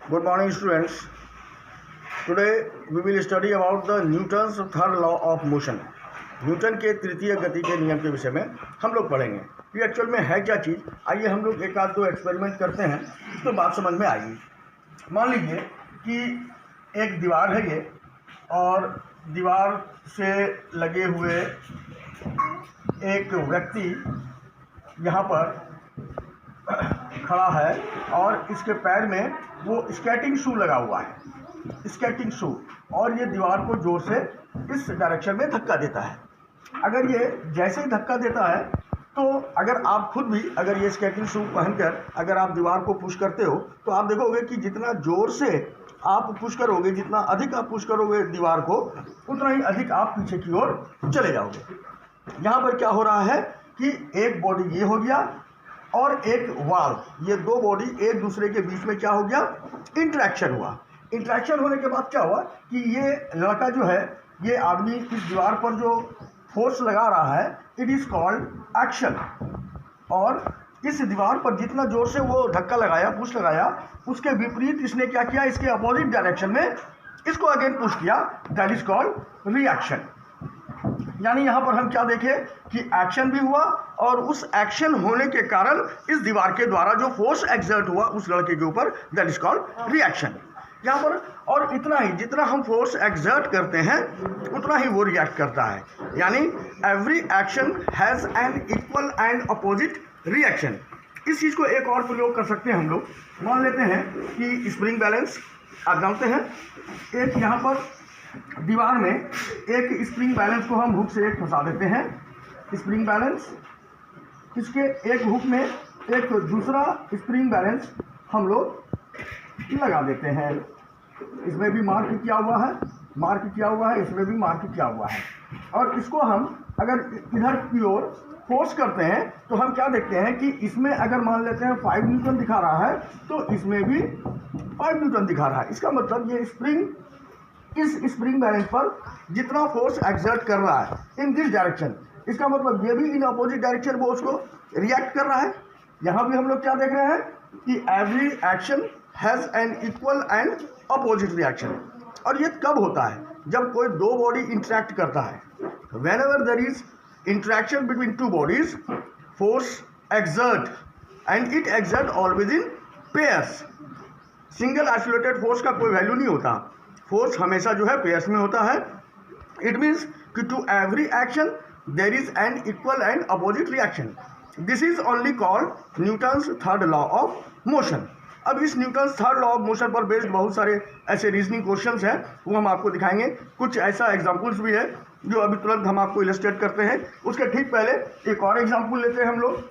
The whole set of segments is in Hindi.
Good morning, students. Today we will study about the Newton's third law of motion. Newton के तृतीय गति के नियम के विषय में हम लोग पढ़ेंगे। ये एक्चुअल में है क्या चीज़, आइए हम लोग एक आध दो एक्सपेरिमेंट करते हैं तो बात समझ में आएगी। मान लीजिए कि एक दीवार है ये, और दीवार से लगे हुए एक व्यक्ति यहाँ पर खड़ा है और इसके पैर में वो स्केटिंग शू लगा हुआ है, स्केटिंग शू, और ये दीवार को जोर से इस डायरेक्शन में धक्का देता है। अगर ये जैसे ही धक्का देता है तो अगर आप खुद भी अगर ये स्केटिंग शू पहनकर अगर आप दीवार को पुश करते हो तो आप देखोगे कि जितना जोर से आप पुश करोगे, जितना अधिक आप पुश करोगे दीवार को, उतना ही अधिक आप पीछे की ओर चले जाओगे। यहाँ पर क्या हो रहा है कि एक बॉडी ये हो गया और एक वाल, ये दो बॉडी एक दूसरे के बीच में क्या हो गया, इंटरेक्शन हुआ। इंटरेक्शन होने के बाद क्या हुआ कि ये लड़का जो है, ये आदमी इस दीवार पर जो फोर्स लगा रहा है, इट इज़ कॉल्ड एक्शन। और इस दीवार पर जितना जोर से वो धक्का लगाया, पुश लगाया, उसके विपरीत इसने क्या किया, इसके अपोजिट डायरेक्शन में इसको अगेन पुश किया, दैट इज कॉल्ड रिएक्शन। यानी यहाँ पर हम क्या देखें कि एक्शन भी हुआ और उस एक्शन होने के कारण इस दीवार के द्वारा जो फोर्स एक्सर्ट हुआ उस लड़के के ऊपर, दैट इज कॉल्ड रिएक्शन। यहाँ पर और इतना ही, जितना हम फोर्स एक्सर्ट करते हैं उतना ही वो रिएक्ट करता है। यानी every action has an equal and opposite reaction. इस चीज़ को एक और प्रयोग कर सकते हैं हम लोग। मान लेते हैं कि स्प्रिंग बैलेंस, आप जानते हैं, एक यहाँ पर दीवार में एक स्प्रिंग बैलेंस को हम हुक से एक फंसा देते हैं, स्प्रिंग बैलेंस, इसके एक हुक में एक दूसरा स्प्रिंग बैलेंस हम लोग लगा देते हैं। इसमें भी मार्क किया हुआ है, मार्क किया हुआ है, इसमें भी मार्क किया हुआ है। और इसको हम अगर इधर की ओर फोर्स करते हैं तो हम क्या देखते हैं कि इसमें अगर मान लेते हैं 5 न्यूटन दिखा रहा है तो इसमें भी 5 न्यूटन दिखा रहा है। इसका मतलब ये स्प्रिंग इस स्प्रिंग बैलेंस पर जितना फोर्स एक्सर्ट कर रहा है इन दिस डायरेक्शन, इसका मतलब ये भी इन अपोजिट डायरेक्शन वो उसको रिएक्ट कर रहा है। यहाँ भी हम लोग क्या देख रहे हैं कि every action has an equal and opposite reaction. और ये कब होता है, जब कोई दो बॉडी इंटरेक्ट करता है। Whenever there is interaction between two bodies, force exert and it exert always in pairs. Single isolated force का कोई वैल्यू नहीं होता, फोर्स हमेशा जो है पेयर्स में होता है। इट मीन्स कि to every action there is an equal and opposite reaction. This is only called Newton's third law of motion. अब इस Newton's third law of motion पर बेस्ड बहुत सारे ऐसे रीजनिंग क्वेश्चंस हैं, वो हम आपको दिखाएंगे। कुछ ऐसा एग्जाम्पल्स भी है जो अभी तुरंत हम आपको इलस्ट्रेट करते हैं। उसके ठीक पहले एक और एग्जाम्पल लेते हैं हम लोग।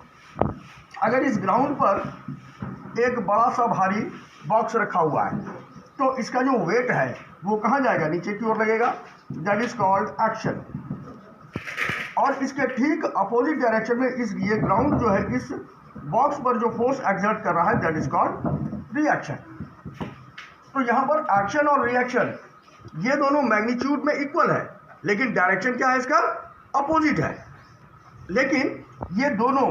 अगर इस ग्राउंड पर एक बड़ा सा भारी बॉक्स रखा हुआ है तो इसका जो वेट है वो कहाँ जाएगा, नीचे की ओर लगेगा, दैट इज कॉल्ड एक्शन। और इसके ठीक अपोजिट डायरेक्शन में इस ये ग्राउंड जो है इस बॉक्स पर जो फोर्स एक्सर्ट कर रहा है, दैट इज कॉल्ड रिएक्शन। तो यहाँ पर एक्शन और रिएक्शन ये दोनों मैग्नीट्यूड में इक्वल है, लेकिन डायरेक्शन क्या है, इसका अपोजिट है। लेकिन ये दोनों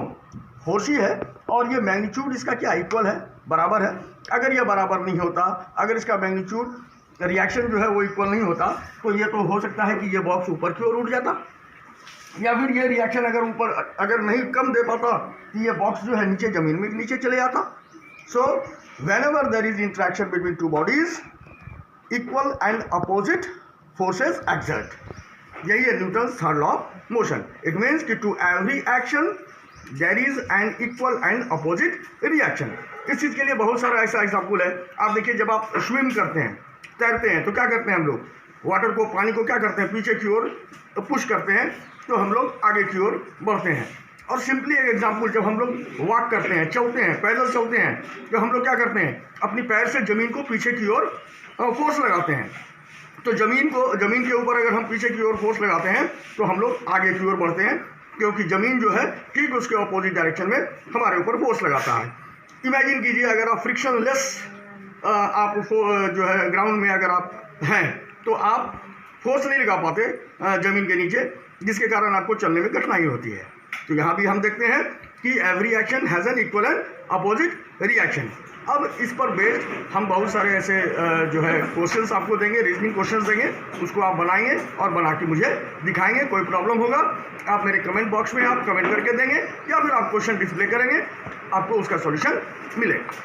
फोर्स ही है और ये मैग्नीट्यूड इसका क्या इक्वल है, बराबर है। अगर ये बराबर नहीं होता, अगर इसका मैग्नीट्यूड रिएक्शन जो है वो इक्वल नहीं होता, तो ये तो हो सकता है कि ये बॉक्स ऊपर की ओर उठ जाता, या फिर ये रिएक्शन अगर ऊपर अगर नहीं कम दे पाता तो ये बॉक्स जो है नीचे जमीन में नीचे चले जाता। So whenever there is interaction between two bodies, equal and opposite forces exert. यही है Newton's third law of motion. It means कि to every action there is an equal and opposite reaction. इस चीज़ के लिए बहुत सारा ऐसा एग्जाम्पल है। आप देखिए, जब आप स्विम करते हैं, तैरते हैं, तो क्या करते हैं हम लोग, वाटर को, पानी को क्या करते हैं, पीछे की ओर पुश करते हैं तो हम लोग आगे की ओर बढ़ते हैं। और सिंपली एक एग्जांपल, जब हम लोग वॉक करते हैं, चलते हैं, पैदल चलते हैं, तो हम लोग क्या करते हैं, अपनी पैर से ज़मीन को पीछे की ओर फोर्स लगाते हैं। तो ज़मीन के ऊपर अगर हम पीछे की ओर फोर्स लगाते हैं तो हम लोग आगे की ओर बढ़ते हैं, क्योंकि ज़मीन जो है ठीक उसके अपोजिट डायरेक्शन में हमारे ऊपर फोर्स लगाता है। इमेजिन कीजिए, अगर आप फ्रिक्शनलेस आप जो है ग्राउंड में अगर आप हैं तो आप फोर्स नहीं लगा पाते ज़मीन के नीचे, जिसके कारण आपको चलने में कठिनाई होती है। तो यहाँ भी हम देखते हैं कि every action has an equal and opposite reaction. अब इस पर बेस्ड हम बहुत सारे ऐसे जो है क्वेश्चंस आपको देंगे, रीजनिंग क्वेश्चंस देंगे, उसको आप बनाएंगे और बना के मुझे दिखाएंगे। कोई प्रॉब्लम होगा आप मेरे कमेंट बॉक्स में आप कमेंट करके देंगे या फिर आप क्वेश्चन डिस्प्ले करेंगे, आपको उसका सॉल्यूशन मिलेगा।